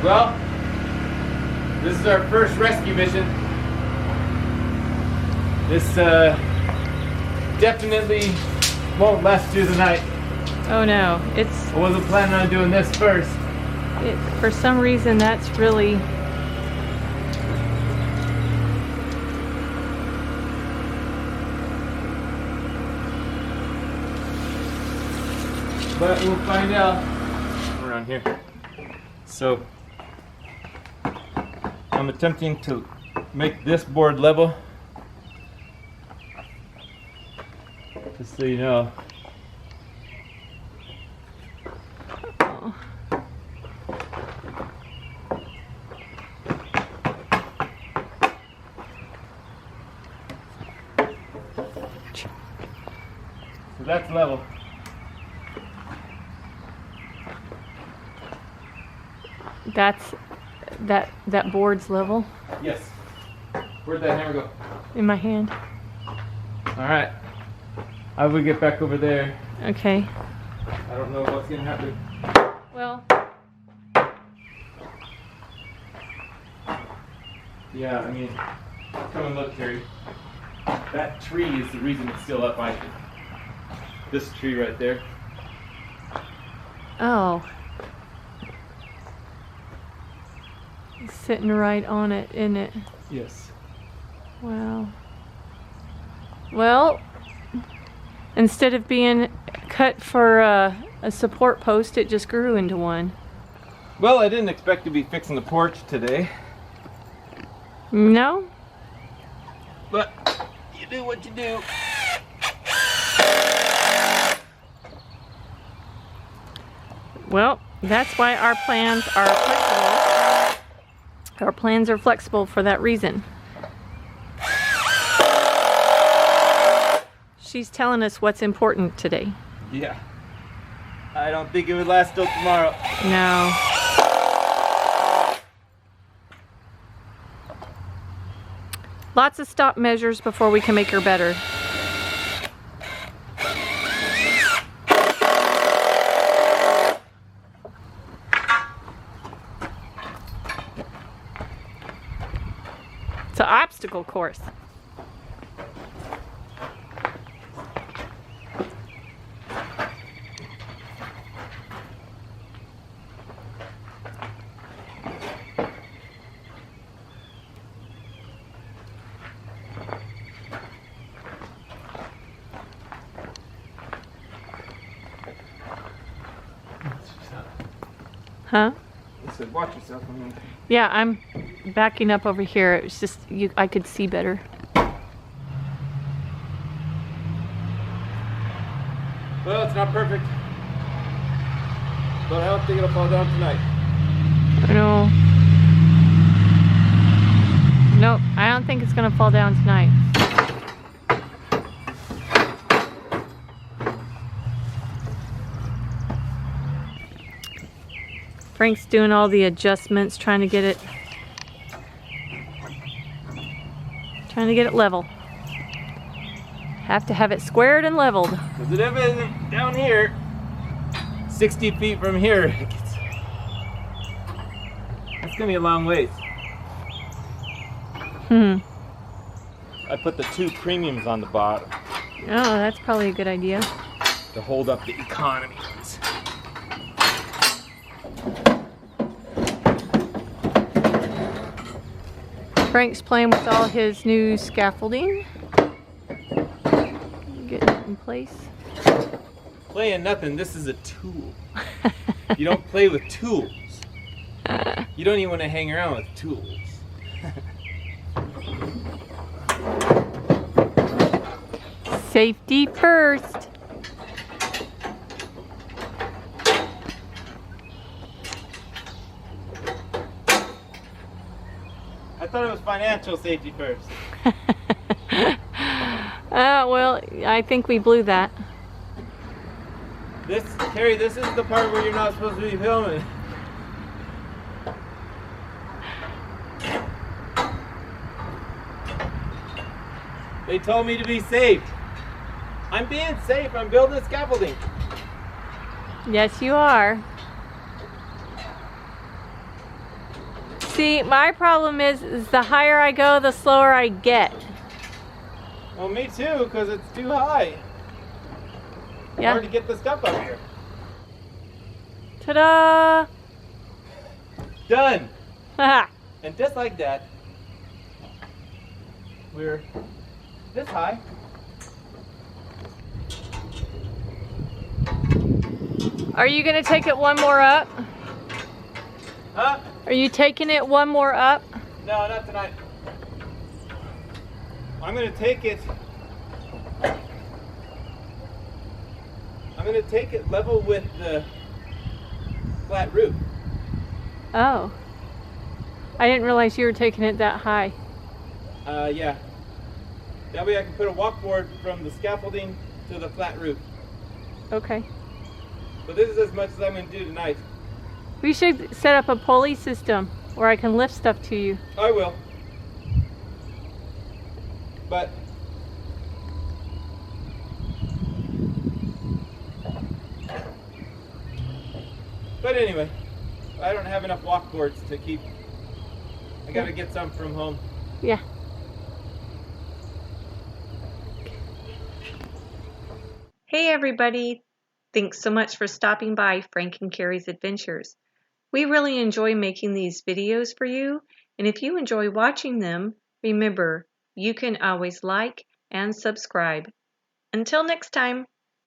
Well, this is our first rescue mission. This definitely won't last through the night. Oh no, I wasn't planning on doing this first. For some reason that's really... But we'll find out around here. So I'm attempting to make this board level, just so you know. Oh. So that's level. That's that board's level. Yes. Where'd that hammer go? In my hand. All right. I will get back over there. Okay. I don't know what's gonna happen. Well. Yeah, I mean, come and look, Terry. That tree is the reason it's still up, I think. This tree right there. Oh. It's sitting right on it, isn't it? Yes. Wow. Well, instead of being cut for a support post, it just grew into one. Well, I didn't expect to be fixing the porch today. No? But you do what you do. Well, that's why our plans are flexible. Our plans are flexible for that reason. She's telling us what's important today. Yeah. I don't think it would last till tomorrow. No. Lots of stop measures before we can make her better. It's an obstacle course. Huh? I said, watch yourself. Yeah, I'm backing up over here. It was just I could see better. Well, it's not perfect, but I don't think it'll fall down tonight. No. Nope, I don't think it's gonna fall down tonight. Frank's doing all the adjustments, trying to get it level. Have to have it squared and leveled. Because if it isn't down here, 60 feet from here, it's gonna be a long ways. I put the 2 premiums on the bottom. Oh, that's probably a good idea. To hold up the economy. Frank's playing with all his new scaffolding. Getting it in place. Playing nothing, this is a tool. You don't play with tools. You don't even want to hang around with tools. Safety first. I thought it was financial safety first. Well, I think we blew that. Terry, this is the part where you're not supposed to be filming. They told me to be safe. I'm being safe. I'm building scaffolding. Yes, you are. See, my problem is the higher I go, the slower I get. Well, me too, because it's too high. Yeah. Hard to get the stuff up here. Ta-da! Done. Haha. And just like that, we're this high. Are you gonna take it one more up? Huh? Are you taking it one more up? No, not tonight. I'm gonna take it. I'm gonna take it level with the flat roof. Oh. I didn't realize you were taking it that high. Yeah. That way I can put a walkboard from the scaffolding to the flat roof. Okay. But this is as much as I'm gonna do tonight. We should set up a pulley system where I can lift stuff to you. I will. But anyway, I don't have enough walkboards to keep. I gotta get some from home. Yeah. Hey everybody! Thanks so much for stopping by Frank and Carrie's Adventures. We really enjoy making these videos for you, and if you enjoy watching them, remember, you can always like and subscribe. Until next time!